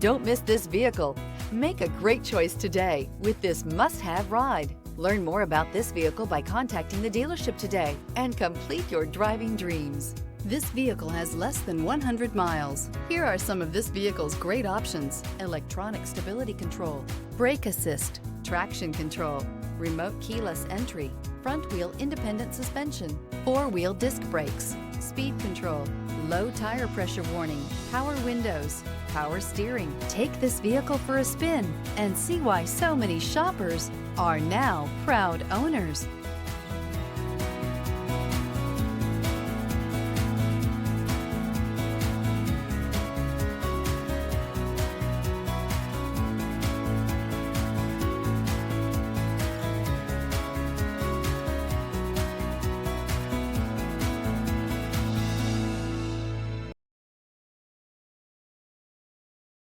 Don't miss this vehicle. Make a great choice today with this must-have ride. Learn more about this vehicle by contacting the dealership today and complete your driving dreams. This vehicle has less than 100 miles. Here are some of this vehicle's great options: electronic stability control, brake assist, traction control, remote keyless entry, front wheel independent suspension, four-wheel disc brakes, speed control, low tire pressure warning, power windows, power steering. Take this vehicle for a spin and see why so many shoppers are now proud owners.